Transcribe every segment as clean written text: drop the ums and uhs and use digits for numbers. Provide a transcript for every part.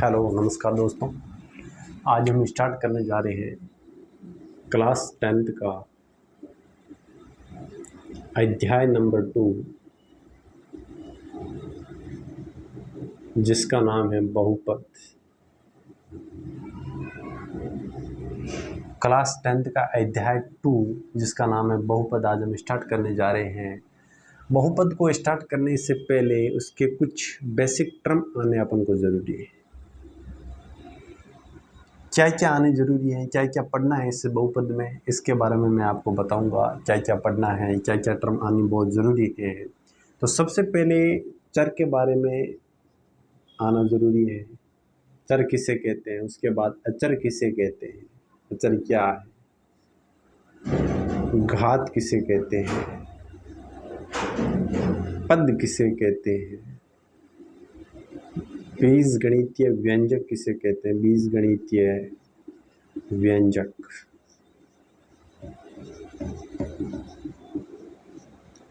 Hello नमस्कार दोस्तों। आज हम स्टार्ट करने जा रहे हैं क्लास 10th का अध्याय नंबर 2, जिसका नाम है बहुपद। क्लास 10th का अध्याय 2 जिसका नाम है बहुपद आज हम स्टार्ट करने जा रहे हैं। बहुपद को स्टार्ट करने से पहले उसके कुछ बेसिक टर्म आने अपन को ज़रूरी है। क्या क्या आने ज़रूरी है, क्या क्या पढ़ना है इस बहुपद में, इसके बारे में मैं आपको बताऊंगा। क्या क्या पढ़ना है, क्या क्या टर्म आनी बहुत ज़रूरी है। तो सबसे पहले चर के बारे में आना ज़रूरी है। चर किसे कहते हैं, उसके बाद अचर किसे कहते हैं, अचर क्या है, घात किसे कहते हैं, पद किसे कहते हैं, बीजगणितीय व्यंजक किसे कहते हैं, बीजगणितीय व्यंजक।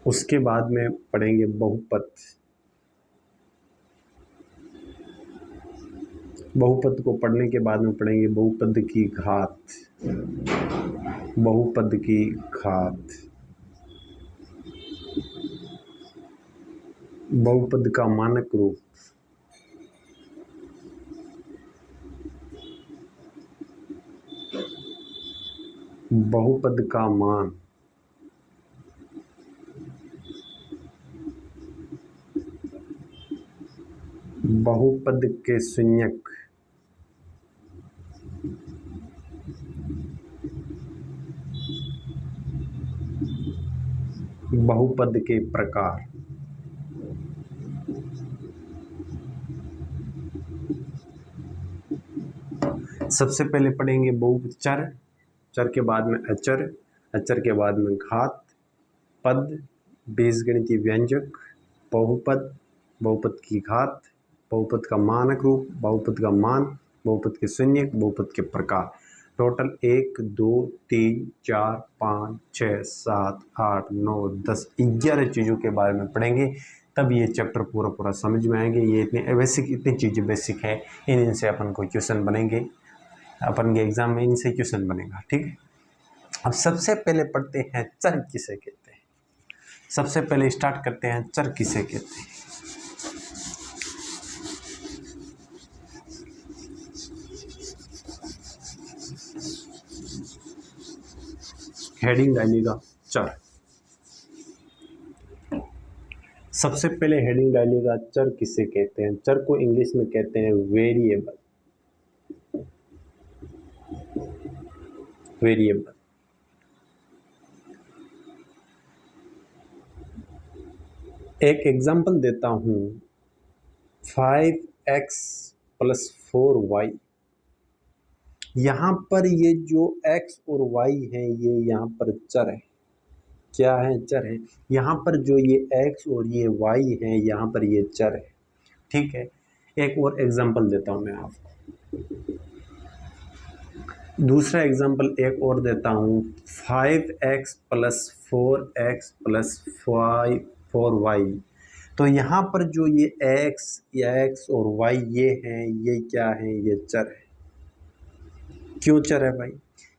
उसके बाद में पढ़ेंगे बहुपद। बहुपद को पढ़ने के बाद में पढ़ेंगे बहुपद की घात, बहुपद की घात, बहुपद का मानक रूप, बहुपद का मान, बहुपद के शून्यक, बहुपद के प्रकार, सबसे पहले पढ़ेंगे बहुपद चर, चर के बाद में अचर, अचर के बाद में घात, पद, बीजगणितीय व्यंजक, बहुपद, बहुपद की घात, बहुपद का मानक रूप, बहुपद का मान, बहुपद के शून्यक, बहुपद के प्रकार। टोटल 1 2 3 4 5 6 7 8 9 10 11 चीज़ों के बारे में पढ़ेंगे, तब ये चैप्टर पूरा समझ में आएंगे। ये इतनी चीज़ें बेसिक है, इनसे अपन को क्वेश्चन बनेंगे, अपन के एग्जाम में इनसे क्वेश्चन बनेगा। ठीक है, अब सबसे पहले पढ़ते हैं चर किसे कहते हैं। सबसे पहले स्टार्ट करते हैं चर किसे कहते हैं। हेडिंग डालिएगा चर। सबसे पहले हेडिंग डालिएगा चर किसे कहते हैं। चर को इंग्लिश में कहते हैं वेरिएबल, वेरिएबल। एक एग्जांपल देता हूं, 5x + 4y। यहां पर ये जो x और y है ये यहां पर चर है। क्या है? चर है। यहाँ पर जो ये x और ये y है यहाँ पर ये चर है। ठीक है, एक और एग्जांपल देता हूँ मैं आपको। दूसरा एग्जांपल एक और देता हूँ, 5x + 4x + 4y। तो यहाँ पर जो ये x और y ये हैं, ये क्या है? ये चर है। क्यों चर है भाई?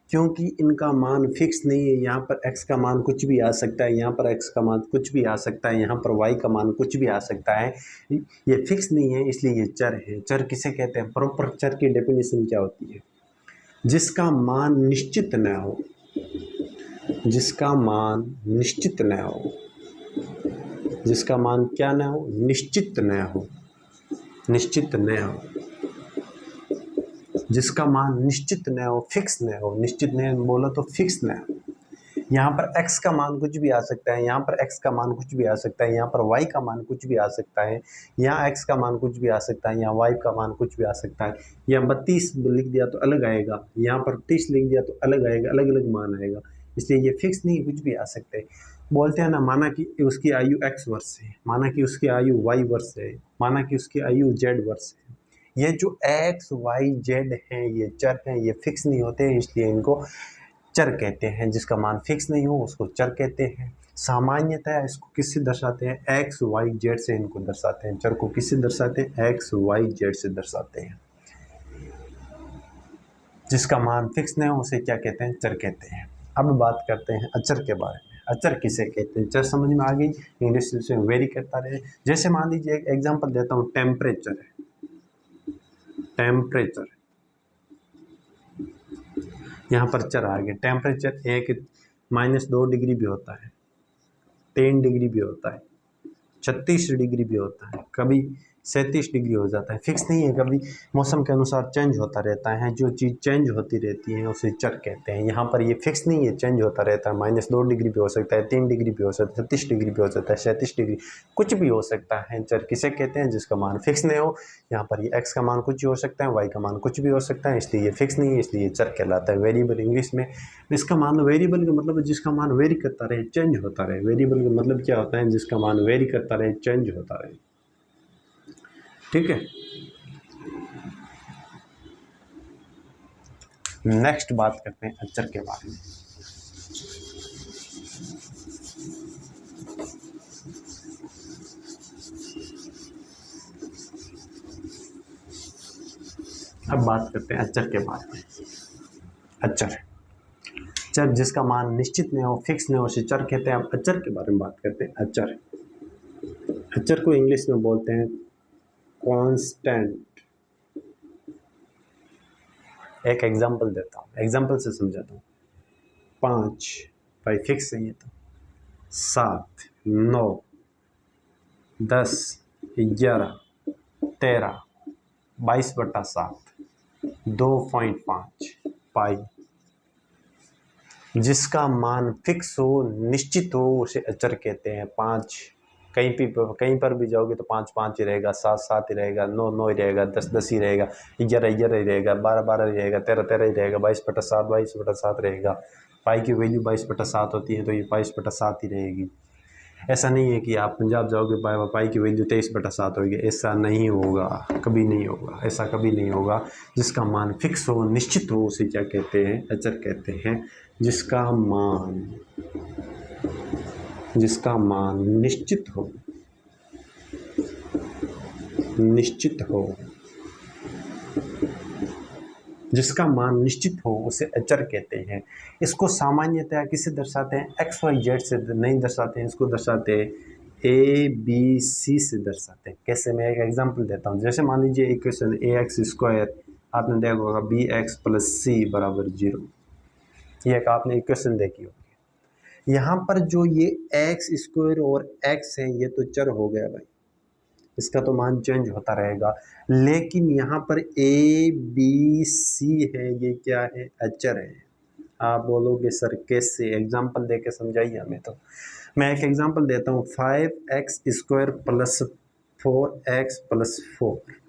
क्योंकि इनका मान फिक्स नहीं है। यहाँ पर x का मान कुछ भी आ सकता है, यहाँ पर x का मान कुछ भी आ सकता है, यहाँ पर y का मान कुछ भी आ सकता है। ये फिक्स नहीं है, इसलिए ये चर है। चर किसे कहते हैं? प्रॉपर चर की डेफिनेशन क्या होती है? जिसका मान निश्चित न हो, जिसका मान निश्चित न हो, जिसका मान क्या न हो? निश्चित न हो, निश्चित न हो, जिसका मान निश्चित न हो, फिक्स न हो। निश्चित न बोलो तो फिक्स न हो। यहाँ पर x का मान कुछ भी आ सकता है, यहाँ पर x का मान कुछ भी आ सकता है, यहाँ पर y का मान कुछ भी आ सकता है, यहाँ x का मान कुछ भी आ सकता है, यहाँ y का मान कुछ भी आ सकता है। यहाँ 32 लिख दिया तो अलग आएगा, यहाँ पर 30 लिख दिया तो अलग आएगा, अलग अलग मान आएगा। इसलिए ये फिक्स नहीं, कुछ भी आ सकते हैं। बोलते हैं ना, माना कि उसकी आयु x वर्ष है, माना कि उसकी आयु y वर्ष है, माना कि उसकी आयु z वर्ष है। ये जो x y z हैं ये चर हैं, ये फिक्स नहीं होते, इसलिए इनको चर कहते हैं। जिसका मान फिक्स नहीं हो उसको चर कहते हैं। सामान्यतः इसको किससे दर्शाते हैं? x y z से इनको दर्शाते हैं। चर को किससे दर्शाते हैं? x y z से दर्शाते हैं। जिसका मान फिक्स नहीं हो उसे क्या कहते हैं, चर कहते हैं। अब बात करते हैं अचर के बारे में। अचर किसे कहते हैं, चर समझ में आ गई, इंग्लिश से वेरी करता रहे। जैसे मान लीजिए एक एग्जांपल देता हूँ, टेम्परेचर है, टेम्परेचर यहाँ पर चर आ गया। टेम्परेचर एक -2 डिग्री भी होता है, 10 डिग्री भी होता है, 36 डिग्री भी होता है, कभी 37 डिग्री हो जाता है, फिक्स नहीं है, कभी मौसम के अनुसार चेंज होता रहता है। जो चीज़ चेंज होती रहती है उसे चर कहते हैं। यहाँ पर ये फिक्स नहीं है, चेंज होता रहता है, -2 डिग्री भी हो सकता है, 3 डिग्री भी हो सकता है, 36 डिग्री भी हो सकता है, 37 डिग्री, कुछ भी हो सकता है। चर किसे कहते हैं, जिसका मान फिक्स नहीं हो। यहाँ पर ये एक्स का मान कुछ भी हो सकता है, वाई का मान कुछ भी हो सकता है, इसलिए ये फिक्स नहीं है, इसलिए चर कहलाता है। वेरिएबल इंग्लिश में इसका मान, वेरिएबल का मतलब जिसका मान वेरी करता रहे, चेंज होता रहे। वेरिएबल का मतलब क्या होता है, जिसका मान वेरी करता रहे, चेंज होता रहे, ठीक है। नेक्स्ट बात करते हैं अचर के बारे में। अब बात करते हैं अचर के बारे में। अचर, चर जिसका मान निश्चित नहीं हो, फिक्स नहीं हो, उसे चर कहते हैं। अब अचर के बारे में बात करते हैं। अचर, अचर को इंग्लिश में बोलते हैं कांस्टेंट। एक एग्जांपल देता हूँ, एग्जांपल से समझाता हूँ। 5 भाई फिक्स है ये तो, 7, 9, 10, 11, 13, 22/7, 2.5 पाई। जिसका मान फिक्स हो, निश्चित हो, उसे अचर कहते हैं। 5 कहीं पर भी जाओगे तो 5 5 ही रहेगा, 7 7 ही रहेगा, 9 9 ही रहेगा, 10 10 ही रहेगा, 11 11 ही रहेगा, 12 12 ही रहेगा, 13 13 ही रहेगा, 22/7 22/7 रहेगा। पाई की वैल्यू 22/7 होती है तो ये 22/7 ही रहेगी। ऐसा नहीं है कि आप पंजाब जाओगे पाई की वैल्यू 23/7 होगी, ऐसा नहीं होगा, कभी नहीं होगा, ऐसा कभी नहीं होगा। जिसका मान फिक्स हो, निश्चित हो, उसे क्या कहते हैं, अचर कहते हैं। जिसका मान निश्चित हो, निश्चित हो, जिसका मान निश्चित हो उसे अचर कहते हैं। इसको सामान्यतया किससे दर्शाते हैं, एक्स वाई जेड से नहीं दर्शाते हैं, इसको दर्शाते हैं ए बी सी से दर्शाते हैं। कैसे, मैं एक एग्जांपल देता हूँ। जैसे मान लीजिए इक्वेशन ax², आपने देखा होगा bx + c = 0, ये एक आपने इक्वेशन देखी होगी। यहाँ पर जो ये x² और x है, ये तो चर हो गया भाई, इसका तो मान चेंज होता रहेगा। लेकिन यहाँ पर ए बी सी है, ये क्या है, अचर है। आप बोलोगे सर कैसे, एग्जांपल दे के समझाइए हमें। तो मैं एक एग्जांपल देता हूँ, 5x² + 4x + 4।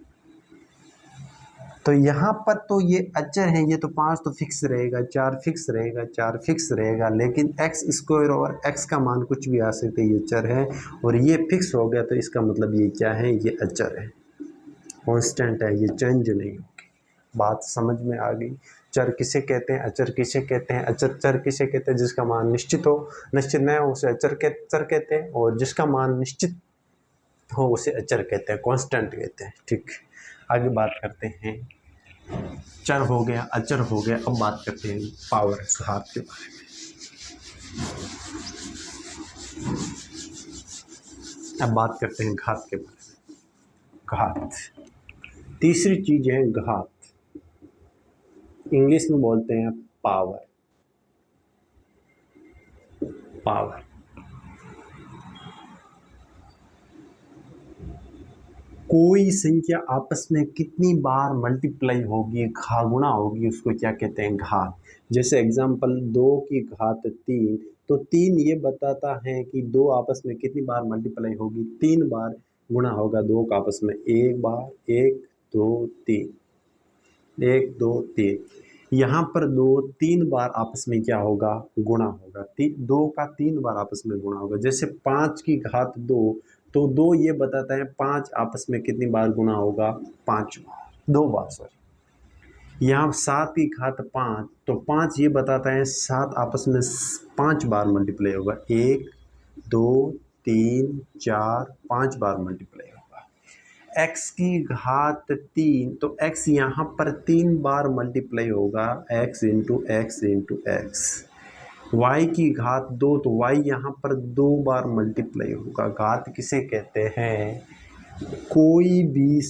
तो यहाँ पर तो ये अचर है, ये तो 5 तो फिक्स रहेगा, 4 फिक्स रहेगा, 4 फिक्स रहेगा। लेकिन x² और x का मान कुछ भी आ सकते, ये चर है, और ये फिक्स हो गया तो इसका मतलब ये क्या है, ये अचर है, कांस्टेंट है, ये चेंज नहीं होगी। बात समझ में आ गई। चर किसे कहते हैं, अचर किसे कहते हैं। अचर चर किसे कहते हैं, जिसका मान निश्चित हो, निश्चित न हो उसे चर कहते हैं, और जिसका मान निश्चित हो उसे अचर कहते हैं, कांस्टेंट कहते हैं। ठीक, आगे बात करते हैं। चर हो गया, अचर हो गया, अब बात करते हैं पावर, घात के बारे में। अब बात करते हैं घात के बारे में। घात, तीसरी चीज है घात, इंग्लिश में बोलते हैं पावर। पावर, कोई संख्या आपस में कितनी बार मल्टीप्लाई होगी, गुणा होगी, उसको क्या कहते हैं, घात। जैसे एग्जांपल 2 की घात 3, तो 3 ये बताता है कि 2 आपस में कितनी बार मल्टीप्लाई होगी, 3 बार गुणा होगा 2 का आपस में, एक बार, 1 2 3, 1 2 3। यहाँ पर 2 3 बार आपस में क्या होगा, गुणा होगा। 2 का 3 बार आपस में गुणा होगा। जैसे 5 की घात 2, तो 2 ये बताता है 5 आपस में कितनी बार गुणा होगा, 5 बार, 2 बार सॉरी। यहाँ 7 की घात 5, तो 5 ये बताता है 7 आपस में 5 बार मल्टीप्लाई होगा, 1 2 3 4 5 बार मल्टीप्लाई होगा। x की घात 3, तो x यहाँ पर 3 बार मल्टीप्लाई होगा, x into x into x. y की घात 2, तो y यहाँ पर 2 बार मल्टीप्लाई होगा। घात किसे कहते हैं? कोई भी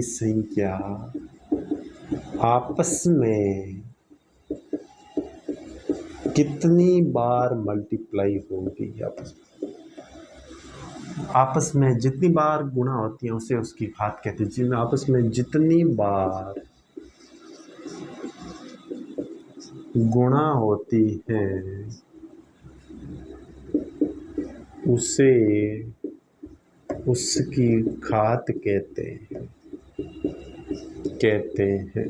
संख्या आपस में कितनी बार मल्टीप्लाई होगी, आपस में जितनी बार गुणा होती है उसे उसकी घात कहते हैं। जिनमें आपस में जितनी बार गुणा होती है उसे उसकी घात कहते हैं।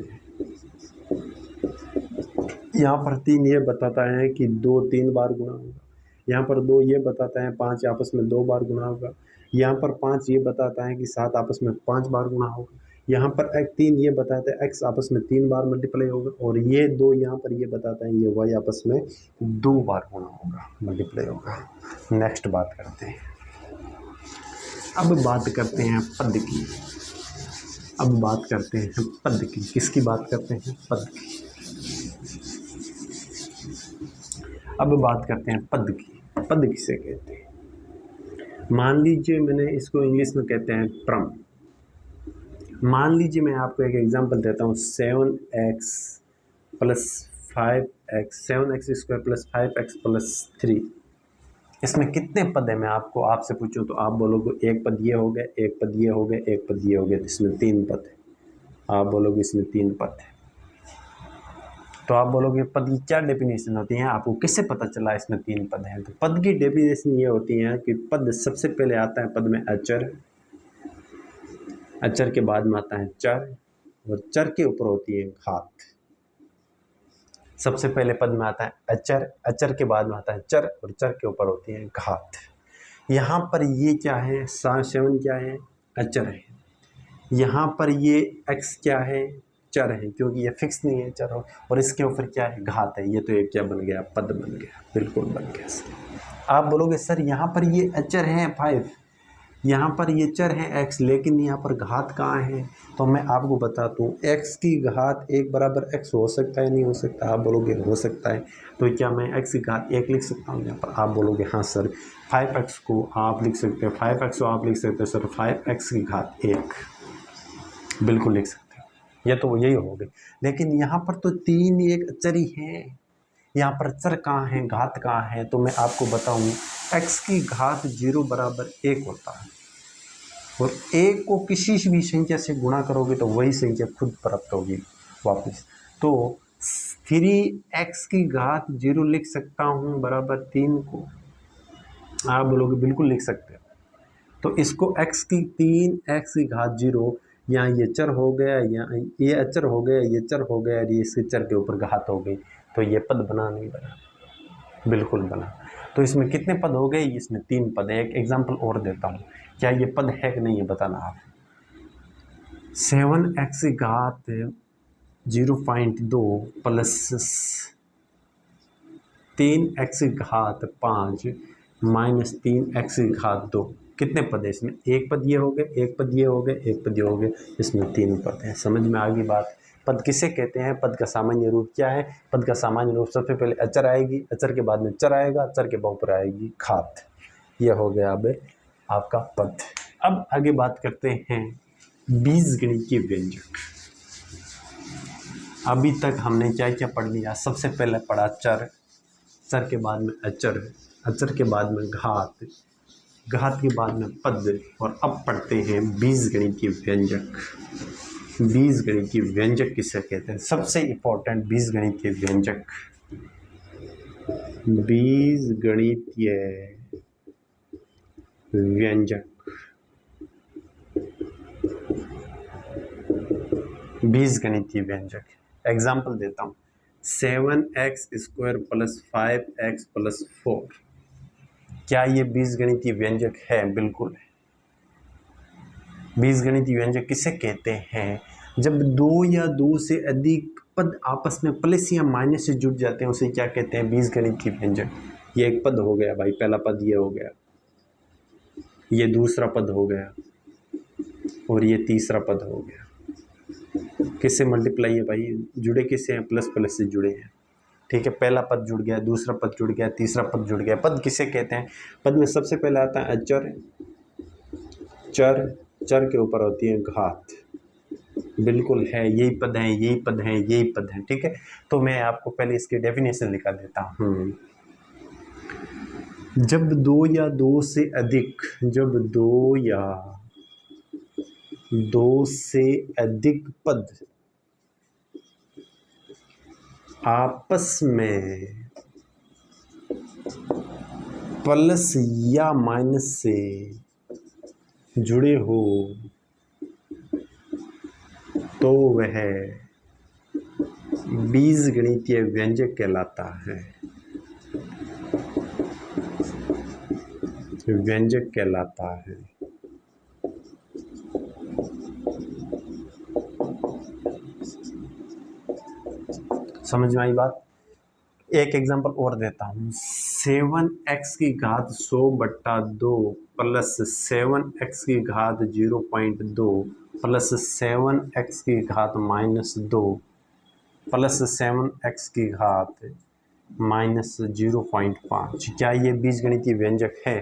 यहाँ पर 3 ये बताता है कि 2 3 बार गुणा होगा। यहाँ पर 2 ये बताता है 5 आपस में 2 बार गुणा होगा। यहाँ पर 5 ये बताता है कि 7 आपस में 5 बार गुणा होगा। यहाँ पर 3 ये बताता है x आपस में 3 बार मल्टीप्लाई होगा। और ये 2 यहाँ पर ये बताता है ये y आपस में 2 बार गुणा होगा, मल्टीप्लाई होगा। नेक्स्ट बात करते हैं। अब बात करते हैं पद की। किसकी बात करते हैं? पद की। अब बात करते हैं पद की। पद किसे कहते हैं? मान लीजिए मैंने इसको इंग्लिश में कहते हैं क्रम। मान लीजिए मैं आपको एक एग्जांपल देता हूँ, 7x plus 5x, 7x square plus 5x plus 3। इसमें कितने पद है? मैं आपसे पूछूं तो आप बोलोगे एक पद ये हो गए, एक पद ये हो गए, एक पद ये हो गए, इसमें 3 पद है। आप बोलोगे इसमें 3 पद है। तो आप बोलोगे पद की क्या डेफिनेशन होती है? आपको किससे पता चला इसमें 3 पद हैं? तो पद की डेफिनेशन ये होती है कि पद सबसे पहले आता है पद में अचर, अचर के बाद में आता है चर, और चर के ऊपर होती है घात। सबसे पहले पद में आता है अचर, अचर के बाद में आता है चर, और चर के ऊपर होती है घात। यहाँ पर ये क्या है? 7 क्या है? अचर है। यहाँ पर ये x क्या है? चर है, क्योंकि ये फिक्स नहीं है चर हो। और इसके ऊपर क्या है? घात है। ये तो एक क्या बन गया? पद बन गया। बिल्कुल बन गया सर। आप बोलोगे सर यहाँ पर ये अचर है 5, यहाँ पर ये चर है x, लेकिन यहाँ पर घात कहाँ है? तो मैं आपको बताता हूँ, x की घात 1 बराबर x हो सकता है, नहीं हो सकता? आप बोलोगे हो सकता है। तो क्या मैं x की घात 1 लिख सकता हूँ यहाँ पर? आप बोलोगे हाँ सर। 5x को आप लिख सकते हो, 5x को आप लिख सकते हो सर 5x की घात 1, बिल्कुल लिख सकते हो। ये तो यही हो गई। लेकिन यहाँ पर तो 3 एक अचर ही है, यहाँ पर चर कहाँ है, घात कहाँ है? तो मैं आपको बताऊँ, x की घात 0 बराबर 1 होता है, और 1 को किसी भी संख्या से गुणा करोगे तो वही संख्या खुद प्राप्त होगी वापस। तो 3x की घात 0 लिख सकता हूँ बराबर 3 को। आप बोलोगे बिल्कुल लिख सकते हो। तो इसको x की घात 0, यहाँ ये चर हो गया, यहाँ ये अचर हो गया, ये चर हो गया, ये इसके चर के ऊपर घात हो गई। तो ये पद बना नहीं बना? बिल्कुल बना। तो इसमें कितने पद हो गए? इसमें 3 पद है। एक एग्जांपल और देता हूँ, क्या ये पद है कि नहीं ये बताना आप। 7x की घात 0.2 प्लस 3x की घात 5 माइनस 3x की घात 2, कितने पद है इसमें? एक पद ये हो गए, एक पद ये हो गए, एक पद ये हो गए, इसमें 3 पद हैं। समझ में आ गई बात? पद किसे कहते हैं? पद का सामान्य रूप क्या है? पद का सामान्य रूप सबसे पहले अचर आएगी, अचर के बाद में चर आएगा, चर के ऊपर आएगी घात। यह हो गया अब आपका पद। अब आगे बात करते हैं बीजगणितीय व्यंजक। अभी तक हमने क्या क्या पढ़ लिया? सबसे पहले पढ़ा चर, चर के बाद में अचर, अचर के बाद में घात, घात के बाद में पद, और अब पढ़ते हैं बीजगणितीय व्यंजक। बीजगणितीय व्यंजक किसे कहते हैं? सबसे इंपॉर्टेंट बीजगणितीय व्यंजक, बीजगणितीय व्यंजक, बीजगणितीय व्यंजक। एग्जाम्पल देता हूँ, 7x square plus 5x plus 4, क्या ये बीजगणितीय व्यंजक है? बिल्कुल है। बीजगणितीय व्यंजक किसे कहते हैं? जब 2 या 2 से अधिक पद आपस में प्लस या माइनस से जुड़ जाते हैं उसे क्या कहते हैं? बीजगणितीय व्यंजक। ये एक पद हो गया भाई, पहला पद ये हो गया, ये दूसरा पद हो गया और ये तीसरा पद हो गया। किससे मल्टीप्लाई है भाई? जुड़े किससे हैं? प्लस प्लस से जुड़े हैं। ठीक है, पहला पद जुड़ गया, दूसरा पद जुड़ गया, तीसरा पद जुड़ गया। पद किसे कहते हैं? पद में सबसे पहले आता है अचर, चर, चर के ऊपर होती है घात। बिल्कुल है, यही पद हैं, यही पद हैं, यही पद हैं। ठीक है, तो मैं आपको पहले इसकी डेफिनेशन लिखा देता हूँ। जब दो या दो से अधिक, जब दो या दो से अधिक पद आपस में प्लस या माइनस से जुड़े हो तो वह बीजगणितीय व्यंजक कहलाता है। व्यंजक कहलाता है। समझ में आई बात? एक एग्जांपल और देता हूँ। 7x की घात 100/2 प्लस 7x की घात 0.2 प्लस 7x की घात -2 प्लस 7x की घात -0.5। क्या ये बीजगणितीय व्यंजक है?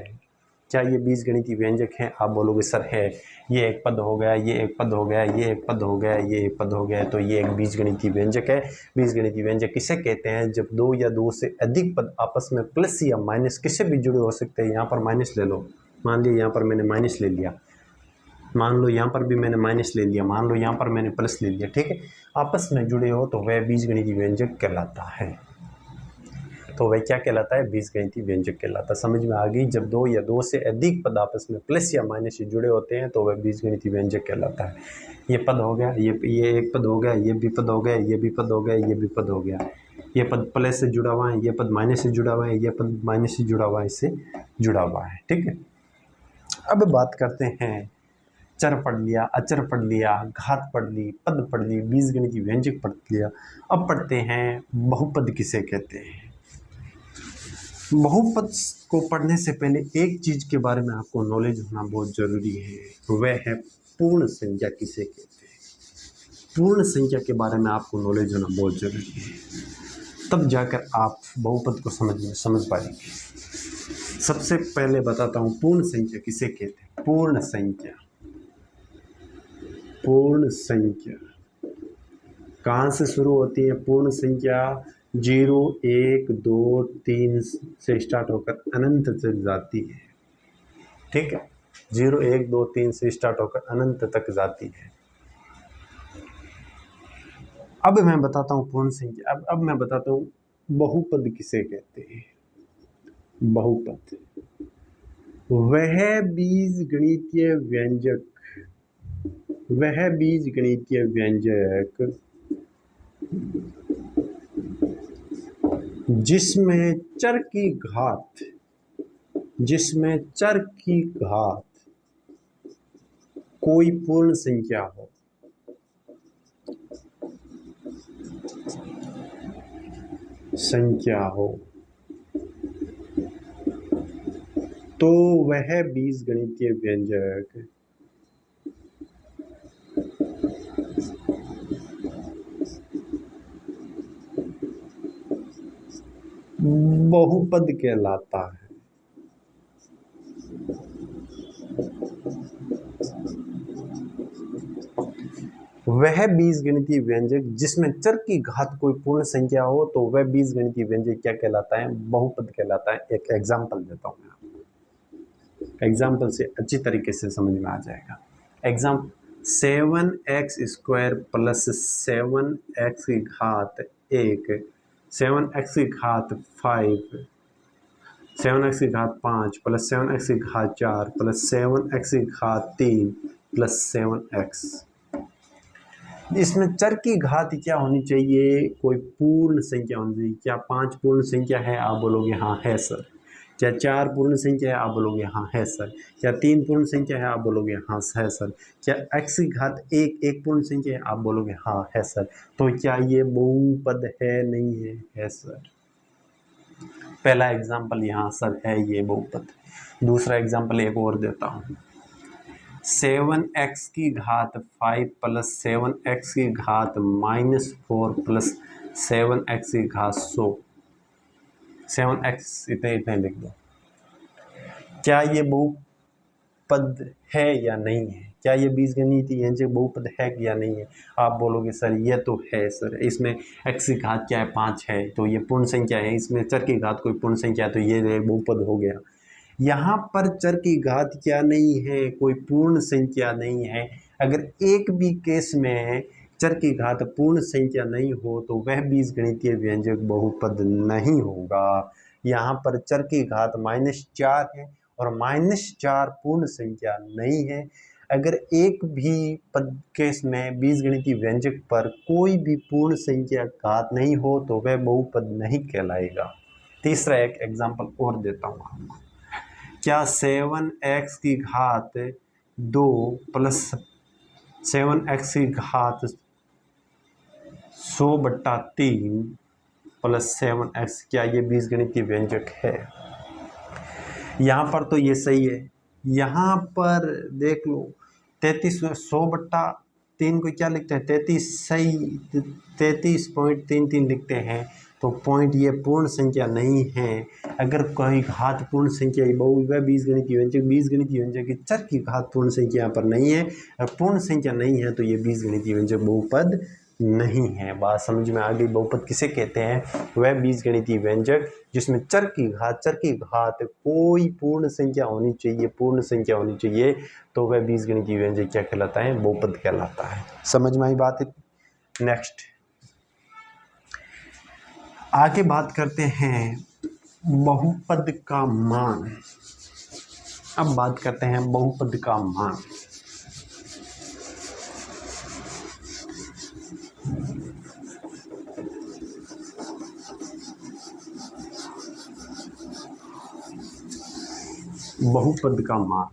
क्या ये बीजगणितीय व्यंजक है? आप बोलोगे सर है, ये एक पद हो गया, ये एक पद हो गया, ये एक पद हो गया, ये एक पद हो गया, तो ये एक बीजगणितीय व्यंजक है। बीजगणितीय व्यंजक किसे कहते हैं? जब दो या दो से अधिक पद आपस में प्लस या माइनस किसे भी जुड़े हो सकते हैं। यहाँ पर माइनस ले लो, मान लिया यहाँ पर मैंने माइनस ले लिया, मान लो यहाँ पर भी मैंने माइनस ले लिया, मान लो यहाँ पर मैंने प्लस ले लिया। ठीक है, आपस में जुड़े हो तो वह बीजगणितीय व्यंजक कहलाता है। तो वह क्या कहलाता है? बीजगणितीय व्यंजक कहलाता है। समझ में आ गई? जब दो या दो से अधिक पद आपस में प्लस या माइनस से जुड़े होते हैं तो वह बीजगणितीय व्यंजक कहलाता है। ये पद हो गया, ये एक पद हो गया, ये भी पद हो गया, ये भी पद हो गया, ये भी पद हो गया। ये पद प्लस से जुड़ा हुआ है, ये पद माइनस से जुड़ा हुआ है, ये पद माइनस से जुड़ा हुआ है, इससे जुड़ा हुआ है। ठीक है, अब बात करते हैं। चर पढ़ लिया, अचर पढ़ लिया, घात पढ़ ली, पद पढ़ ली, बीजगणितीय व्यंजक पढ़ लिया। अब पढ़ते हैं बहुपद किसे कहते हैं। बहुपद को पढ़ने से पहले एक चीज के बारे में आपको नॉलेज होना बहुत जरूरी है, वह है पूर्ण संख्या किसे कहते हैं। पूर्ण संख्या के बारे में आपको नॉलेज होना बहुत जरूरी है, तब जाकर आप बहुपद को समझ पाएंगे। सबसे पहले बताता हूं पूर्ण संख्या किसे कहते हैं। पूर्ण संख्या, पूर्ण संख्या कहाँ से शुरू होती है? पूर्ण संख्या 0, 1, 2, 3 से स्टार्ट होकर अनंत तक जाती है। ठीक है, 0, 1, 2, 3 से स्टार्ट होकर अनंत तक जाती है। अब मैं बताता हूँ पूर्ण संख्या। अब मैं बताता हूँ बहुपद किसे कहते हैं। बहुपद वह बीजगणितीय व्यंजक, वह बीजगणितीय व्यंजक जिसमें चर की घात, जिसमें चर की घात कोई पूर्ण संख्या हो, तो वह बीजगणितीय व्यंजक बहुपद कहलाता है। वह बीजगणितीय व्यंजक जिसमें चर की घात कोई पूर्ण संख्या हो तो वह बीजगणितीय व्यंजक क्या कहलाता है? बहुपद कहलाता है। एक एग्जांपल देता हूं मैं आपको, एग्जांपल से अच्छी तरीके से समझ में आ जाएगा। एग्जांपल 7x² प्लस 7x की घात 1, 7x की घात 5, 7x की घात 5 प्लस 7x की घात 4 प्लस 7x की घात 3 प्लस 7x। इसमें चर की घात क्या होनी चाहिए? कोई पूर्ण संख्या होनी चाहिए। क्या 5 पूर्ण संख्या है? आप बोलोगे हाँ है सर। क्या 4 पूर्ण संख्या है? आप बोलोगे हाँ है सर। क्या 3 पूर्ण संख्या है? आप बोलोगे हाँ है सर। क्या x की घात 1 एक पूर्ण संख्या है? आप बोलोगे हाँ है सर। तो क्या ये बहुपद है? नहीं है, है सर। पहला एग्जाम्पल यहाँ सर है ये बहुपद। दूसरा एग्जाम्पल एक और देता हूँ। 7x की घात 5 प्लस 7x की घात -4 प्लस 7x की घात 100, 7x इतने इतने लिख दो। क्या ये बहुपद है या नहीं है? क्या ये बीजगणितीय व्यंजक बहुपद है या नहीं है? आप बोलोगे सर ये तो है सर, इसमें x की घात क्या है 5 है, तो ये पूर्ण संख्या है, इसमें चर की घात कोई पूर्ण संख्या है, तो ये बहुपद हो गया। यहाँ पर चर की घात क्या नहीं है, कोई पूर्ण संख्या नहीं है। अगर एक भी केस में चर की घात पूर्ण संख्या नहीं हो तो वह बीजगणितीय व्यंजक बहुपद नहीं होगा। यहाँ पर चर की घात -4 है और -4 पूर्ण संख्या नहीं है। अगर एक भी पद केस में बीजगणितीय व्यंजक पर कोई भी पूर्ण संख्या घात नहीं हो तो वह बहुपद नहीं कहलाएगा। तीसरा एक एग्जाम्पल और देता हूँ आपको। क्या 7x की घात 2 प्लस 7x की घात 100/3 प्लस 7x क्या ये बीजगणितीय व्यंजक है? यहाँ पर तो ये सही है। यहाँ पर देख लो 100/3 को क्या लिखते हैं 33, सही 33.33 लिखते हैं। तो पॉइंट ये पूर्ण संख्या नहीं है। अगर कोई घात पूर्ण संख्या वह बीजगणितीय व्यंजक की चर की घात पूर्ण संख्या यहाँ पर नहीं है और पूर्ण संख्या नहीं है तो ये बीजगणितीय व्यंजक बहुपद नहीं है। बात समझ में आ गई? बहुपद किसे कहते हैं? वह बीजगणितीय व्यंजक जिसमें चर की घात कोई पूर्ण संख्या होनी चाहिए, तो वह बीजगणितीय व्यंजक क्या कहलाता है? बहुपद कहलाता है। समझ में आई बात? नेक्स्ट आगे बात करते हैं बहुपद का मान। अब बात करते हैं बहुपद का मान। बहुपद का मान,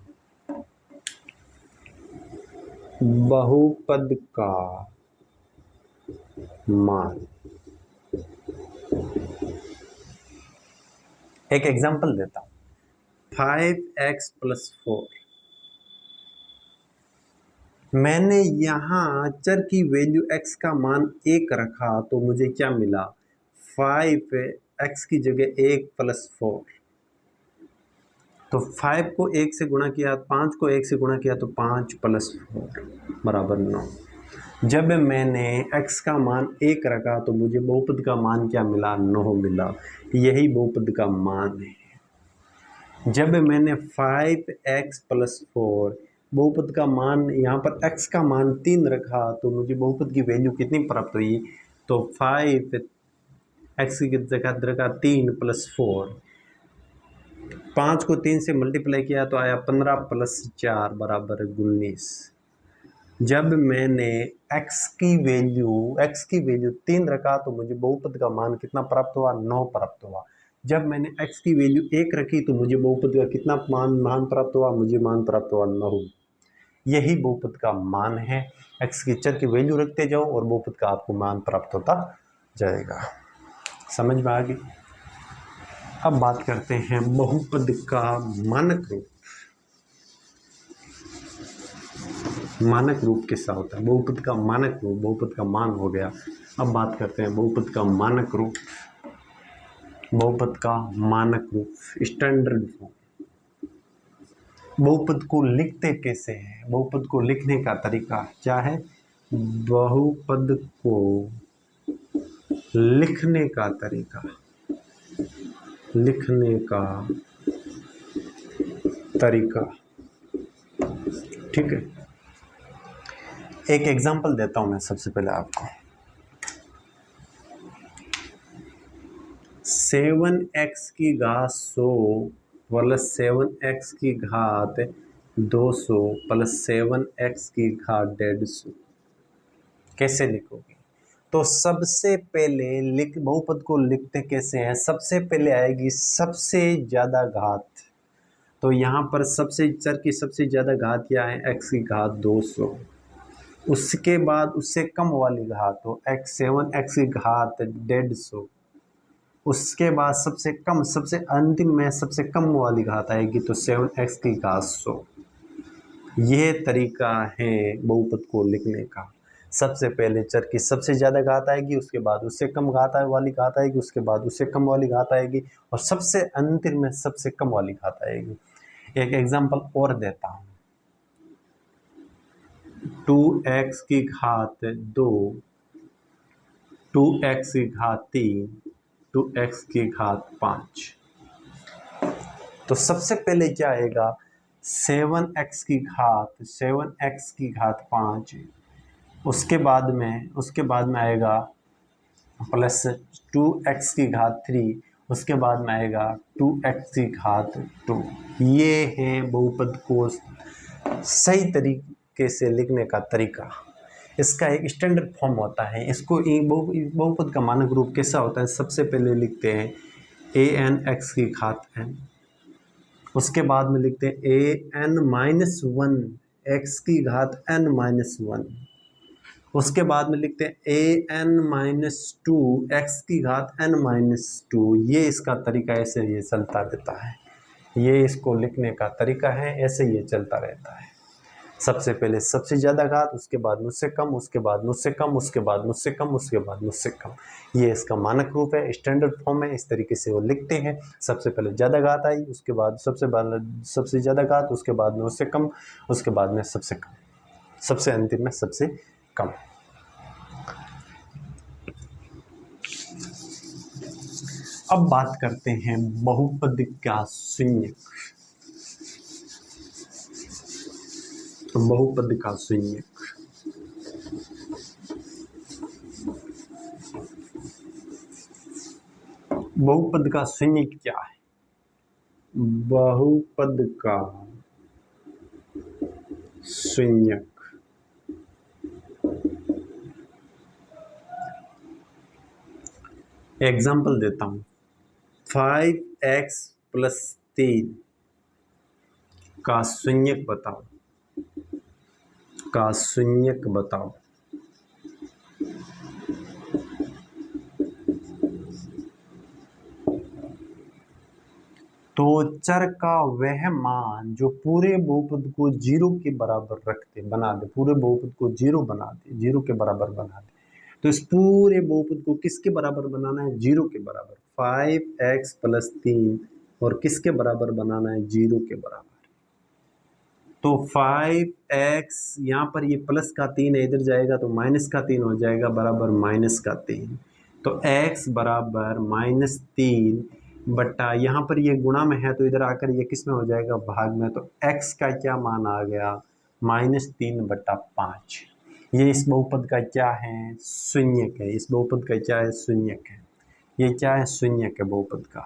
बहुपद का मान। एक एग्जांपल देता हूं। 5x + 4। मैंने यहां चर की वैल्यू x का मान 1 रखा तो मुझे क्या मिला? 5x की जगह 1 + 4। तो 5 को 1 से गुणा किया, 5 को 1 से गुणा किया तो 5 + 4 बराबर 9। जब मैंने x का मान 1 रखा तो मुझे बहुपद का मान क्या मिला? 9 मिला। यही बहुपद का मान है। जब मैंने 5x + 4 बहुपद का मान, यहाँ पर x का मान 3 रखा तो मुझे बहुपद की वैल्यू कितनी प्राप्त हुई? तो 5x की जगह रखा 3 + 4, 5 को 3 से मल्टीप्लाई किया तो आया 15 + 4 बराबर 19। जब मैंने x की वैल्यू 3 रखा तो मुझे बहुपद का मान कितना प्राप्त हुआ? 9 प्राप्त हुआ। जब मैंने x की वैल्यू 1 रखी तो मुझे बहुपद का कितना मान प्राप्त हुआ? मुझे मान प्राप्त हुआ 9। यही बहुपद का मान है। x की चर की वैल्यू रखते जाओ और बहुपद का आपको मान प्राप्त होता जाएगा। समझ में आ गई? अब बात करते हैं बहुपद का मानक रूप। मानक रूप किसका होता है? बहुपद का मानक रूप, बहुपद का मान हो गया। अब बात करते हैं बहुपद का मानक रूप। बहुपद का मानक रूप, स्टैंडर्ड फॉर्म। बहुपद को लिखते कैसे हैं? बहुपद को लिखने का तरीका क्या है? बहुपद को लिखने का तरीका, ठीक है। एक एग्जांपल देता हूं मैं सबसे पहले आपको। 7x की घात 100 प्लस 7x की घात 200 प्लस 7x की घात 150 कैसे लिखोगे? तो सबसे पहले बहुपद को लिखते कैसे हैं? सबसे पहले आएगी सबसे ज्यादा घात। तो यहाँ पर चर की सबसे ज्यादा घात क्या है? x की घात 200। उसके बाद उससे कम वाली घात तो 7x की घात 150। उसके बाद सबसे कम, सबसे अंतिम में सबसे कम वाली घात आएगी तो 7x की घात 100। यह तरीका है बहुपद को लिखने का। सबसे पहले चर की सबसे ज़्यादा घात आएगी, उसके बाद उससे कम घात वाली घात आएगी, उसके बाद उससे कम वाली घात आएगी और सबसे अंतिम में सबसे कम वाली घात आएगी। एक एग्जांपल और देता हूँ। 2x की घात 2, 2x की घात 3, 2x की घात 5। तो सबसे पहले क्या आएगा, 7x की घात 5, उसके बाद में आएगा प्लस 2x की घात 3, उसके बाद में आएगा 2x की घात 2। ये है बहुपद को सही तरीके से लिखने का तरीका। इसका एक स्टैंडर्ड फॉर्म होता है। इसको बहुपद का मानक रूप कैसा होता है, सबसे पहले लिखते हैं an(x) की घात n, उसके बाद में लिखते हैं an-1 x की घात n-1, उसके बाद में लिखते हैं an-2 x की घात n-2। ये इसका तरीका ऐसे ये चलता रहता है। ये इसको लिखने का तरीका है, ऐसे ये चलता रहता है। सबसे पहले सबसे ज़्यादा घात, उसके बाद मुझसे कम, उसके बाद मुझसे कम, उसके बाद मुझसे कम, उसके बाद मुझसे कम। ये इसका मानक रूप है, स्टैंडर्ड फॉर्म है। इस तरीके से वो लिखते हैं। सबसे पहले ज़्यादा घात आई, उसके बाद सबसे ज़्यादा घात, उसके बाद में उससे कम, उसके बाद में सबसे कम, सबसे अंतिम में सबसे कम। अब बात करते हैं बहुपद का शून्यक। तो बहुपद का शून्यक, बहुपद का शून्यक क्या है? बहुपद का शून्यक एग्जाम्पल देता हूं। 5x + 3 का शून्यक बताओ, का शून्यक बताओ। तो चर का वह मान जो पूरे बहुपद को 0 के बराबर बना दे, पूरे बहुपद को 0 बना दे, 0 के बराबर बना दे। तो इस पूरे बहुपद को किसके बराबर बनाना है? 0 के बराबर। 5x + 3 और किसके बराबर बनाना है? 0 के बराबर। तो 5x यहाँ पर ये प्लस का 3 है, इधर जाएगा तो माइनस का 3 हो जाएगा, बराबर माइनस का 3। तो x बराबर -3 बट्टा, यहाँ पर ये गुणा में है तो इधर आकर ये किस में हो जाएगा? भाग में। तो x का क्या मान आ गया? -3/5। ये इस बहुपद का क्या है? शून्यक है। इस बहुपद का क्या है? शून्यक है। ये क्या है? शून्यक है बहुपद का।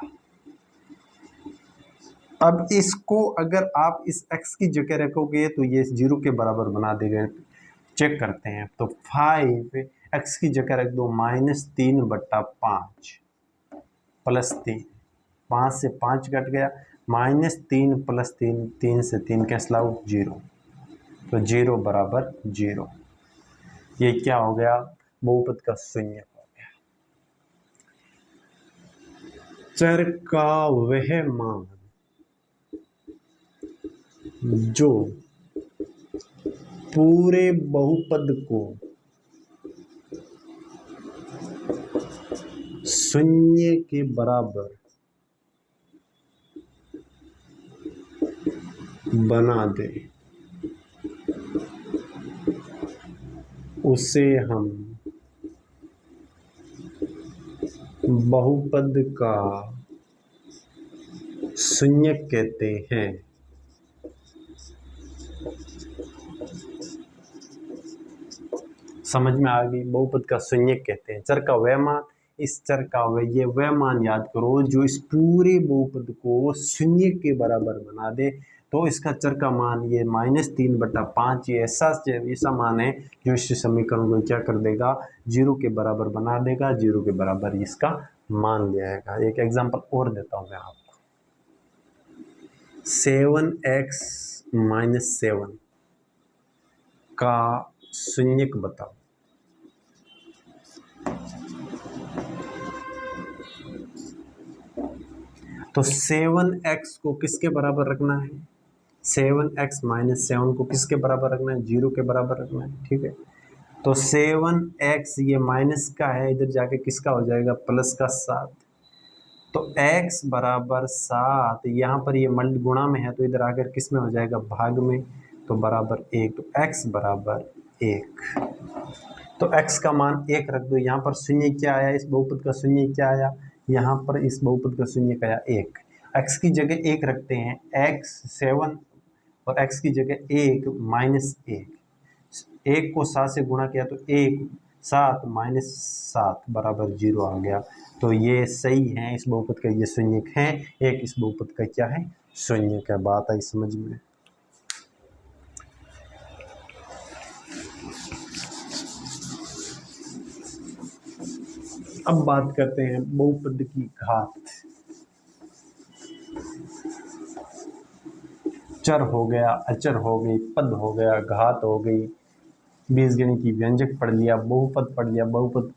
अब इसको अगर आप इस x की जगह रखोगे तो ये 0 के बराबर बना देगा। चेक करते हैं। तो 5x की जगह रख दो -3/5 + 3, 5 से 5 कट गया, -3 + 3, 3 से 3 कैंसिल आउट, 0। तो 0 बराबर 0। ये क्या हो गया? बहुपद का शून्यक हो गया। चर का वह मान जो पूरे बहुपद को 0 के बराबर बना दे, उसे हम बहुपद का शून्यक कहते हैं। समझ में आ गई? बहुपद का शून्यक कहते हैं। चर का वह मान, इस चर का वह मान याद करो जो इस पूरे बहुपद को 0 के बराबर बना दे। तो इसका चर का मान ये -3/5 ये ऐसा मान है जो इस समीकरण को क्या कर देगा? 0 के बराबर बना देगा। 0 के बराबर इसका मान ले आएगा। एक एग्जांपल और देता हूं मैं आपको। 7x - 7 का शून्यक बताओ। तो 7x को किसके बराबर रखना है, 7x माइनस 7 को किसके बराबर रखना है, 0 के बराबर रखना है। ठीक है, तो 7x ये माइनस का है, इधर जाके किसका हो जाएगा, प्लस का 7। तो x बराबर 7, यहाँ पर ये मल्ट गुणा में है तो इधर आकर किस में हो जाएगा, भाग में, तो बराबर 1। तो x बराबर 1। तो x का मान 1 रख दो। यहाँ पर शून्य क्या आया, इस बहुपद का शून्य क्या आया, यहाँ पर इस बहुपद का शून्य का आया 1। x की जगह 1 रखते हैं, x 7 और x की जगह 1 माइनस 1 को 7 से गुणा किया तो 1 7 माइनस 7 बराबर 0 आ गया। तो ये सही है, इस बहुपद का ये शून्यक है, एक इस बहुपद का क्या है, शून्यक है। बात आई समझ में। अब बात करते हैं बहुपद की घात। चर हो गया, अचर हो गई, पद हो गया, घात हो गई, बीजगणित की व्यंजक पढ़ लिया, बहुपद पढ़ लिया, बहुपद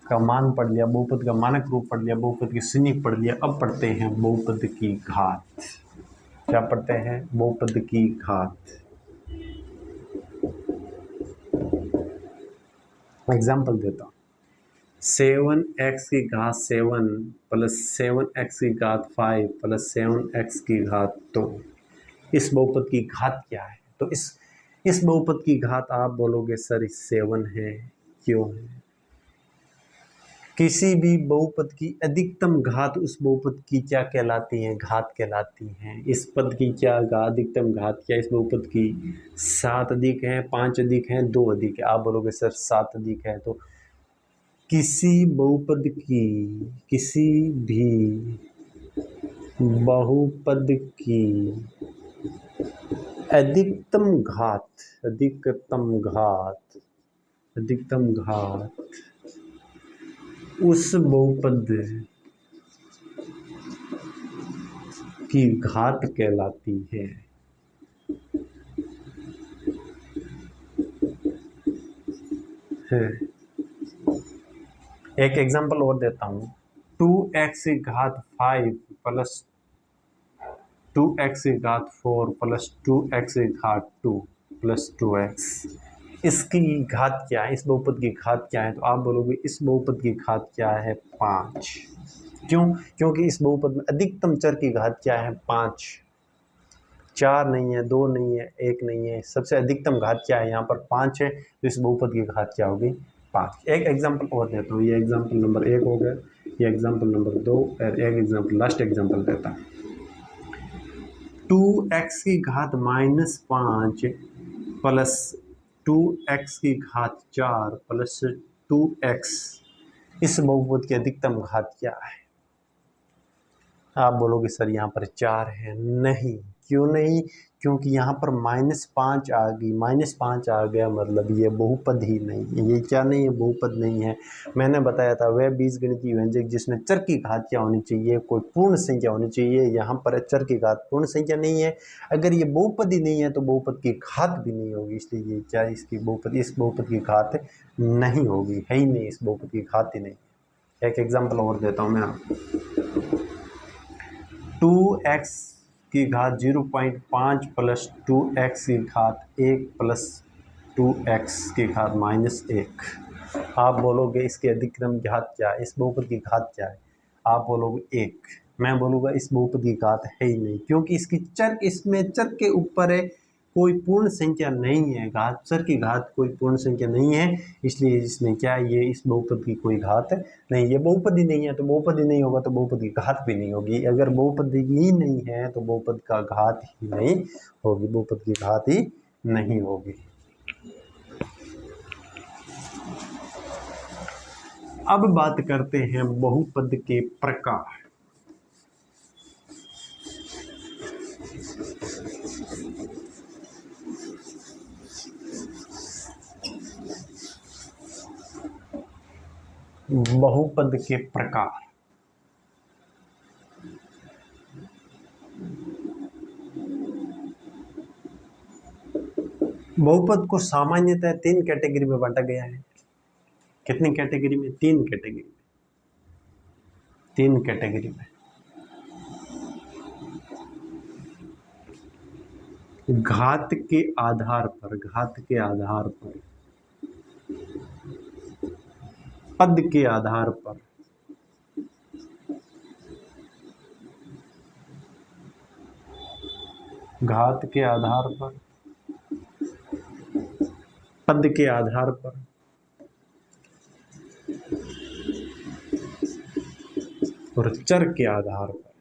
का मान पढ़ लिया, बहुपद का मानक रूप पढ़ लिया, बहुपद की शून्य पढ़ लिया। अब पढ़ते हैं बहुपद की घात। क्या पढ़ते हैं, बहुपद की घात। एग्जाम्पल देता हूँ, 7x की घात 7 प्लस 7x की घात 5 प्लस 7x की घात 2। इस बहुपद की घात क्या है, तो इस बहुपद की घात आप बोलोगे सर 7 है, क्यों है। किसी भी बहुपद की अधिकतम घात उस बहुपद की क्या कहलाती है, घात कहलाती है। इस पद की क्या अधिकतम घात क्या, इस बहुपद की 7 अधिक है, 5 अधिक है, 2 अधिक है। आप बोलोगे सर 7 अधिक है। तो किसी बहुपद की, किसी भी बहुपद की अधिकतम घात, अधिकतम घात, अधिकतम घात उस बहुपद की घात कहलाती है। एक एग्जांपल और देता हूं, 2x की घात 5 प्लस 2x की घात 4 प्लस 2x की घात 2 प्लस 2x। इसकी घात क्या है, इस बहुपद की घात क्या है, तो आप बोलोगे इस बहुपद की घात क्या है, 5। क्यों, क्योंकि इस बहुपद में अधिकतम चर की घात क्या है, 5। 4 नहीं है, 2 नहीं है, 1 नहीं है, सबसे अधिकतम घात क्या है, यहाँ पर 5 है। तो इस बहुपद की घात क्या होगी, 5। एक एग्जांपल और देता हूँ, ये एग्जांपल नंबर 1 हो गया, ये एग्जांपल नंबर 2 और एक एग्जांपल, लास्ट एग्जांपल देता हूँ। 2x की घात -5 प्लस 2x की घात 4 प्लस 2x। इस बहुपद की अधिकतम घात क्या है। आप बोलोगे सर यहाँ पर 4 है। नहीं, क्यों नहीं, क्योंकि यहाँ पर -5 आ गई, -5 आ गया मतलब ये बहुपद ही नहीं है। ये क्या नहीं है, बहुपद नहीं है। मैंने बताया था वह बीजगणितीय व्यंजक जिसमें चर की घात क्या होनी चाहिए, कोई पूर्ण संख्या होनी चाहिए। यहाँ पर चर की घात पूर्ण संख्या नहीं है। अगर ये बहुपद ही नहीं है तो बहुपद की घात भी नहीं होगी, इसलिए ये क्या इसकी बहुपद, इस बहुपद की घात नहीं होगी, है ही नहीं, इस बहुपद की घात ही नहीं। एक एग्जाम्पल और देता हूँ मैं आपको, 2x की घात 0.5 प्लस 2x की घात 1 प्लस 2x की घात -1। आप बोलोगे इसकी अधिकतम घात क्या है, इस बहुपद की घात क्या है। आप बोलोगे 1। मैं बोलूँगा इस बहुपद की घात है ही नहीं, क्योंकि इसकी चर, इसमें चर के ऊपर है, कोई पूर्ण संख्या नहीं है। घात, चर की घात कोई पूर्ण संख्या नहीं है, इसलिए इसमें क्या है, ये इस बहुपद की कोई घात नहीं। ये बहुपद ही नहीं है, तो बहुपद ही नहीं होगा तो बहुपद की घात भी नहीं होगी। अगर बहुपद ही नहीं है तो बहुपद का घात ही नहीं होगी, बहुपद की घात ही नहीं होगी। अब बात करते हैं बहुपद के प्रकार। बहुपद के प्रकार, बहुपद को सामान्यतः 3 कैटेगरी में बांटा गया है। कितनी कैटेगरी में, 3 कैटेगरी में, 3 कैटेगरी में। घात के आधार पर, घात के आधार पर, पद के आधार पर, घात के आधार पर, पद के आधार पर, और चर के आधार पर।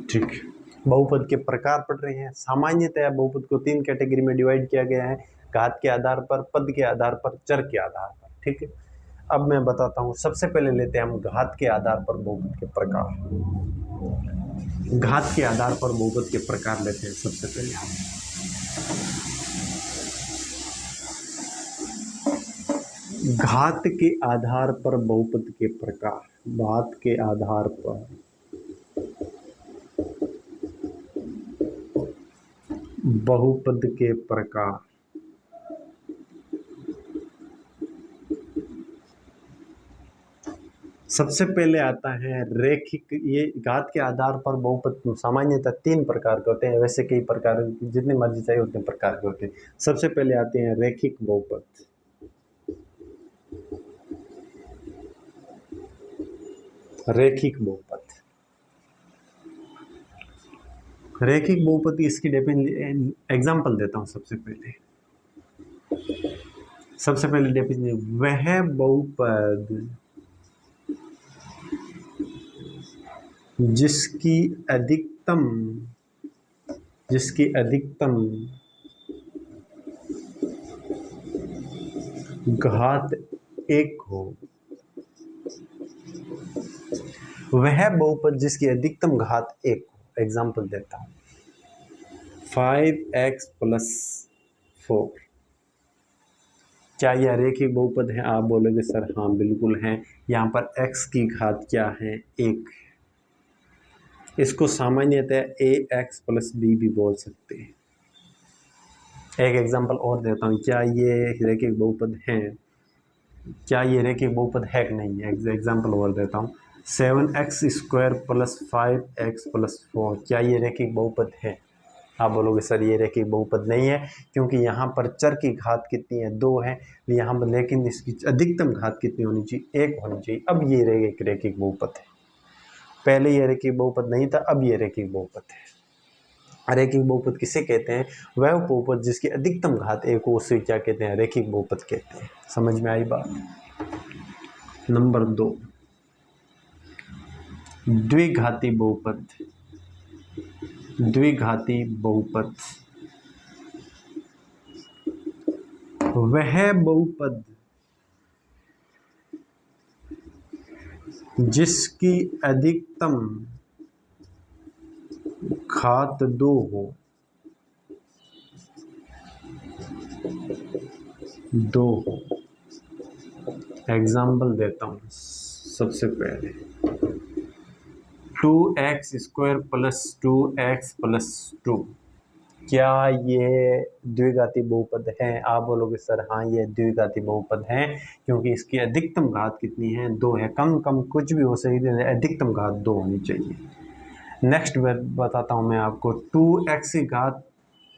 ठीक, बहुपद के प्रकार पढ़ रहे हैं। सामान्यतया बहुपद को 3 कैटेगरी में डिवाइड किया गया है, घात के आधार पर, पद के आधार पर, चर के आधार पर। ठीक है, अब मैं बताता हूं। सबसे पहले लेते हैं हम घात के आधार पर बहुपद के प्रकार। घात के आधार पर बहुपद के प्रकार लेते हैं सबसे पहले हम। घात के आधार पर बहुपद के प्रकार, घात के आधार पर बहुपद के प्रकार। सबसे पहले आता है रेखिक। ये घात के आधार पर बहुपद सामान्यतः 3 प्रकार के होते हैं, वैसे कई प्रकार, जितने मर्जी चाहिए उतने प्रकार के होते हैं। सबसे पहले आते हैं रेखिक बहुपद। रेखिक बहुपद, रेखिक बहुपद इसकी एग्जांपल देता हूं। सबसे पहले डेफिनेशन, वह बहुपद जिसकी अधिकतम घात 1 हो, वह बहुपद जिसकी अधिकतम घात 1 हो। एग्जांपल देता हूं, 5x + 4। क्या यह रेखिक बहुपद है? आप बोलोगे सर हाँ बिल्कुल है। यहाँ पर x की घात क्या है? 1। इसको सामान्यतः ax + b भी बोल सकते हैं। एक एग्जांपल और देता हूँ, क्या ये रेखिक बहुपद है? क्या ये रेखिक बहुपद है कि नहीं है? एग्जांपल और देता हूँ, 7x² + 5x + 4। क्या ये रेखिक बहुपद है? आप बोलोगे सर ये रेखिक बहुपद नहीं है, क्योंकि यहाँ पर चर की घात कितनी है? 2 है यहाँ पर, लेकिन इसकी अधिकतम घात कितनी होनी चाहिए? 1 होनी चाहिए। अब ये रेखिक बहुपद है। पहले ये रेखिक बहुपद नहीं था, अब ये रेखिक बहुपद है। रेखिक बहुपद किसे कहते हैं? वह बहुपद जिसकी अधिकतम घात 1 हो, उसे क्या कहते हैं? रेखिक बहुपद कहते हैं। समझ में आई बात? नंबर 2, द्विघाती बहुपद। द्विघाती बहुपद वह बहुपद जिसकी अधिकतम घात 2 हो, 2 हो। एग्जाम्पल देता हूं। सबसे पहले 2x² + 2x + 2। क्या ये द्विघाती बहुपद है? आप बोलोगे सर हाँ ये द्विघाती बहुपद है, क्योंकि इसकी अधिकतम घात कितनी है? 2 है। कम कम कुछ भी हो सकती है, अधिकतम घात 2 होनी चाहिए। नेक्स्ट बताता हूँ मैं आपको, 2x की घात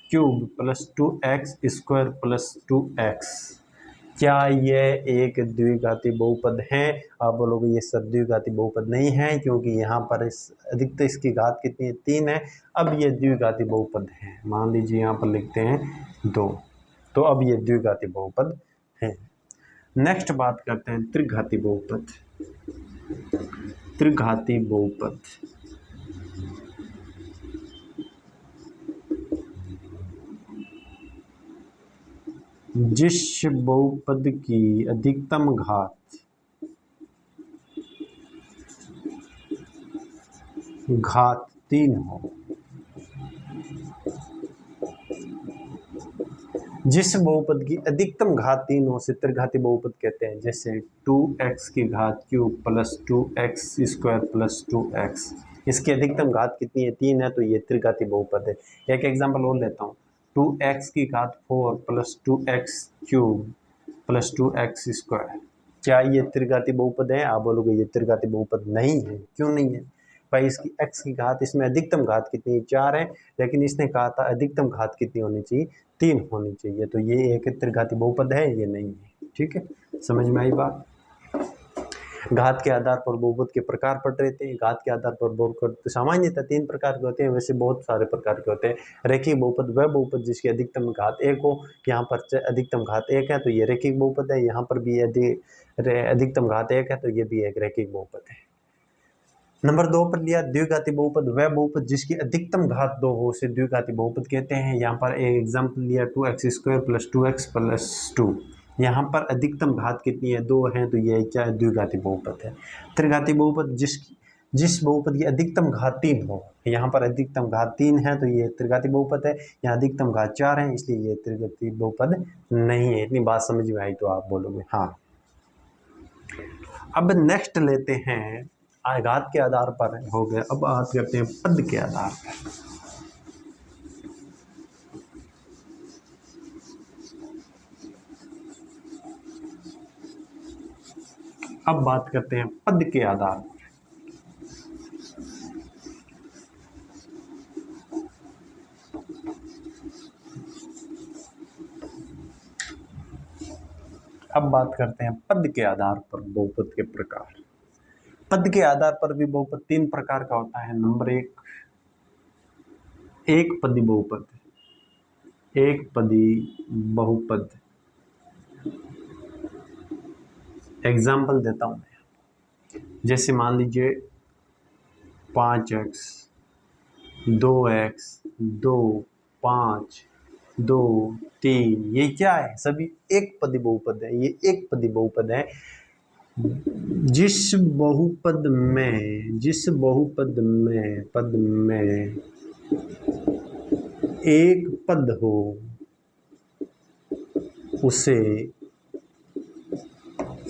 क्यूब + 2x² + 2x। क्या ये एक द्विघाती बहुपद है? आप बोलोगे ये सब द्विघाती बहुपद नहीं है, क्योंकि यहाँ पर अधिकतम इसकी घात कितनी है? 3 है। अब ये द्विघाती बहुपद है। मान लीजिए यहाँ पर लिखते हैं 2, तो अब ये द्विघाती बहुपद है। नेक्स्ट बात करते हैं त्रिघाती बहुपद। त्रिघाती बहुपद जिस बहुपद की अधिकतम घात घात 3 हो, जिस बहुपद की अधिकतम घात 3 हो, से त्रिघाती बहुपद कहते हैं। जैसे 2x की घात क्यूब + 2x² + 2x। इसकी अधिकतम घात कितनी है? 3 है, तो ये त्रिघाती बहुपद है। एक एग्जांपल और लेता हूँ, 2x की घात 4 + 2x³ + 2x²। क्या ये त्रिघाती बहुपद है? आप बोलोगे ये त्रिघाती बहुपद नहीं है। क्यों नहीं है? भाई इसकी x की घात, इसमें अधिकतम घात कितनी है 4 है, लेकिन इसने कहा था अधिकतम घात कितनी होनी चाहिए 3 होनी चाहिए, तो ये एक त्रिघाती बहुपद है, ये नहीं है। ठीक है, समझ में आई बात। घात के आधार पर बहुपद के प्रकार पढ़ रहे थे। घात के आधार पर बहुपद तो सामान्यतः 3 प्रकार के होते हैं, वैसे बहुत सारे प्रकार के होते हैं। रेखिक बहुपद वह बहुपद जिसकी अधिकतम घात 1 हो, यहाँ पर अधिकतम घात 1 है तो ये रेखिक बहुपद है, यहाँ पर भी अधिकतम घात 1 है तो ये भी एक रेखिक बहुपद है। नंबर 2 पर लिया द्विघाती बहुपद वह बहुपद जिसकी अधिकतम घात 2 हो, उसे द्विघाती बहुपद कहते हैं। यहाँ पर एक एग्जाम्पल लिया 2x² + 2x + 2। यहाँ पर अधिकतम घात कितनी है 2 है, तो ये क्या है द्विघाती बहुपद है। त्रिघाती बहुपद जिस बहुपद की अधिकतम घात 3 हो, यहाँ पर अधिकतम घात 3 है तो ये त्रिघाती बहुपद है। यहाँ अधिकतम घात 4 है, इसलिए ये त्रिघाती बहुपद नहीं है। इतनी बात समझ में आई तो आप बोलोगे हाँ। अब नेक्स्ट लेते हैं, घात के आधार पर हो गया, अब बात करते हैं पद के आधार पर। अब बात करते हैं पद के आधार पर। अब बात करते हैं पद के आधार पर बहुपद के प्रकार। पद के आधार पर भी बहुपद 3 प्रकार का होता है। नंबर 1 एक पदी बहुपद, एक पदी बहुपद। एग्जाम्पल देता हूं मैं, जैसे मान लीजिए 5x 2x 2 5 2 3, ये क्या है सभी एक पदी बहुपद है। ये एक पदी बहुपद है। जिस बहुपद में पद में एक पद हो उसे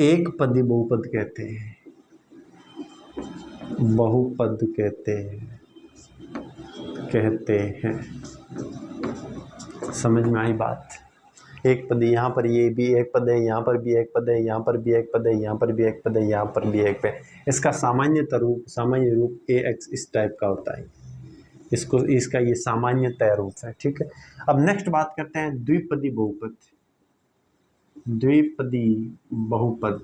एक पदी बहुपद कहते हैं, बहुपद कहते हैं। समझ में आई बात। एक पद, यहाँ पर ये भी एक पद है, यहाँ पर भी एक पद है, यहाँ पर भी एक पद है, यहाँ पर भी एक पद है, यहाँ पर भी एक पद है। इसका सामान्य रूप ax इस टाइप का होता है। इसका ये सामान्यतः रूप है। ठीक है, अब नेक्स्ट बात करते हैं द्विपदी बहुपद। द्विपदी बहुपद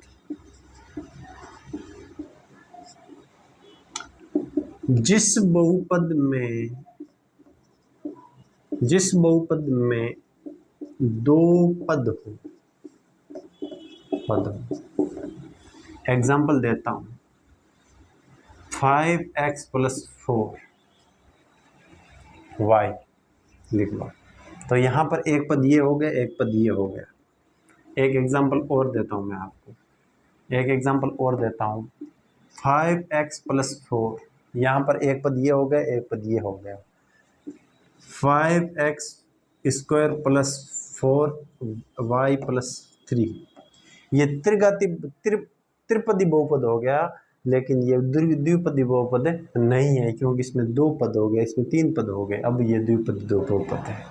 जिस बहुपद में दो पद हो। एग्जाम्पल देता हूं 5x + 4y लिख लो। तो यहां पर एक पद ये हो गया, एक पद ये हो गया। एक एग्जाम्पल और देता हूं मैं आपको, एक एग्जाम्पल और देता हूं 5x + 4, यहाँ पर एक पद ये हो गया, एक पद ये हो गया। 5x² + 4y + 3, ये त्रिपदी बहुपद हो गया, लेकिन ये द्विपदी बहुपद नहीं है, क्योंकि इसमें 2 पद हो गए, इसमें 3 पद हो गए। अब ये द्विपदी बहुपद है।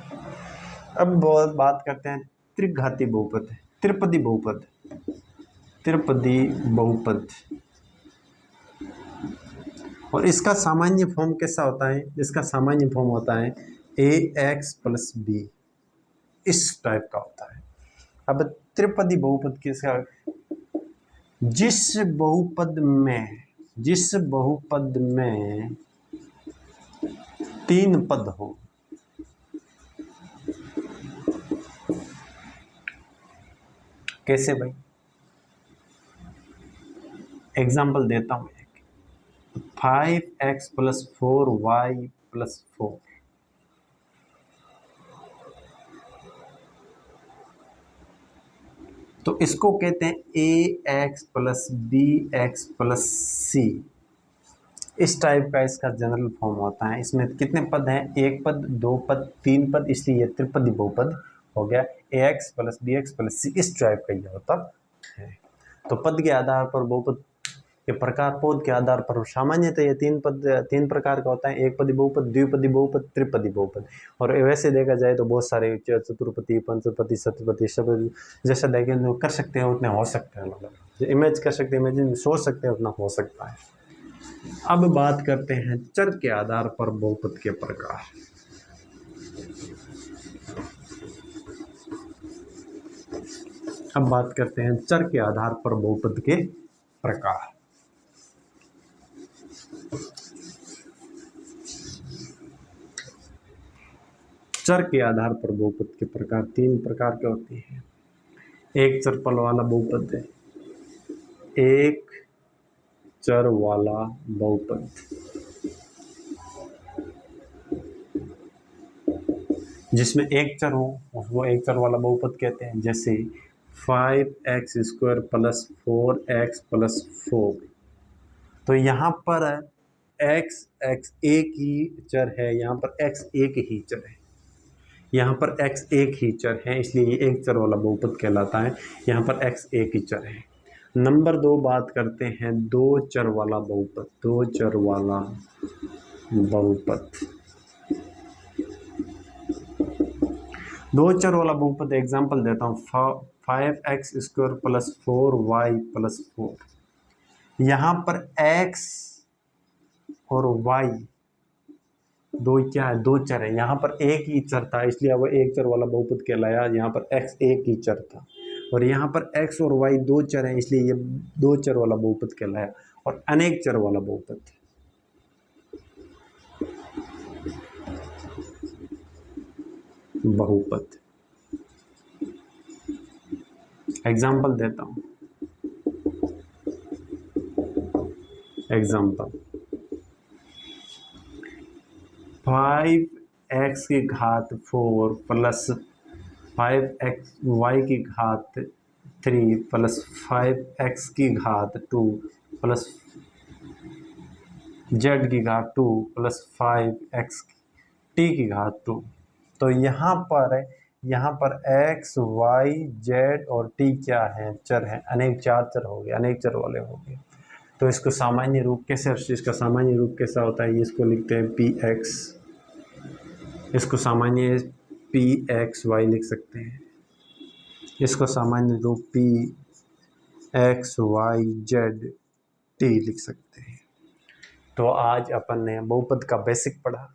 अब बात करते हैं त्रिघाती बहुपद, त्रिपदी बहुपद। त्रिपदी बहुपद और इसका सामान्य फॉर्म कैसा होता है? इसका सामान्य फॉर्म होता है ax + b, इस टाइप का होता है। अब त्रिपदी बहुपद किसका? जिस बहुपद में 3 पद हो। कैसे भाई? एग्जाम्पल देता हूं एक, 5x + 4y + 4। तो इसको कहते हैं ax + bx + c, इस टाइप का इसका जनरल फॉर्म होता है। इसमें कितने पद हैं? एक पद, 2 पद, 3 पद, इसलिए ये त्रिपदी बहुपद हो गया। ax + bx + c, इस टाइप का ये होता है। तो पद के आधार पर बहुपद के प्रकार, पद के आधार पर सामान्यतः ये 3 प्रकार का होता है। एक पदी बहुपद, द्विपदी बहुपद, त्रिपदी बहुपद। और वैसे देखा जाए तो बहुत सारे चतुर्पदी, पंचपदी, सप्तपदी, सब जैसा देखें कर सकते हैं उतने हो सकते हैं। मतलब इमेज कर सकते हैं, इमेजिन सोच सकते हैं उतना हो सकता है। अब बात करते हैं चर के आधार पर बहुपद के प्रकार। अब बात करते हैं चर के आधार पर बहुपद के प्रकार। चर के आधार पर बहुपद के प्रकार 3 प्रकार के होते हैं। एक चरपल वाला बहुपद है, एक चर वाला बहुपद, जिसमें एक चर हो उसको एक चर वाला बहुपद कहते हैं। जैसे 5x² + 4x+4। तो यहाँ पर x एक ही चर है, यहाँ पर x एक ही चर है, यहाँ पर x एक ही चर है, इसलिए ये एक चर वाला बहुपद कहलाता है। यहाँ पर x एक ही चर है। नंबर 2 बात करते हैं दो चर वाला बहुपद। दो चर वाला बहुपद, दो चर वाला बहुपद एग्जाम्पल देता हूँ। 5x² + 4y+4। यहाँ पर x और y दो क्या है, दो चर है। यहाँ पर एक ही चर था, इसलिए वह एक चर वाला बहुपद कहलाया। यहाँ पर x एक ही चर था, और यहाँ पर x और y दो चर हैं, इसलिए ये दो चर वाला बहुपद कहलाया। और अनेक चर वाला बहुपद, बहुपद एग्जाम्पल देता हूँ। Example 5x⁴ + 5y⁴ + 5x⁴ + z⁴ + 5x⁡t⁴ तो यहाँ पर x, y, z और t क्या है, चर है। अनेक चार चर हो गए, अनेक चर वाले हो गए। तो इसको सामान्य रूप कैसे, इसका सामान्य रूप कैसा होता है, इसको लिखते हैं px, इसको सामान्य pxy लिख सकते हैं, इसको सामान्य रूप pxyzt लिख सकते हैं। तो आज अपन ने बहुपद का बेसिक पढ़ा।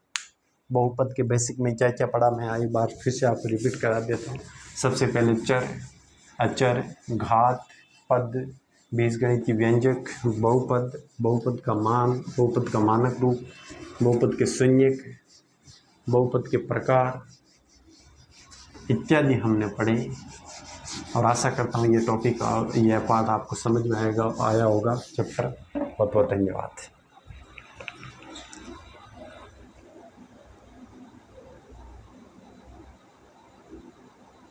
बहुपद के बेसिक में क्या क्या पढ़ा, मैं एक बार फिर से आपको रिपीट करा देता हूँ। सबसे पहले चर, अचर, घात, पद, बीजगणित की व्यंजक, बहुपद, बहुपद का मान, बहुपद का मानक रूप, बहुपद के शून्यक, बहुपद के प्रकार इत्यादि हमने पढ़े। और आशा करता हूँ ये टॉपिक और यह पाठ आपको समझ में आया होगा चैप्टर। बहुत बहुत धन्यवाद।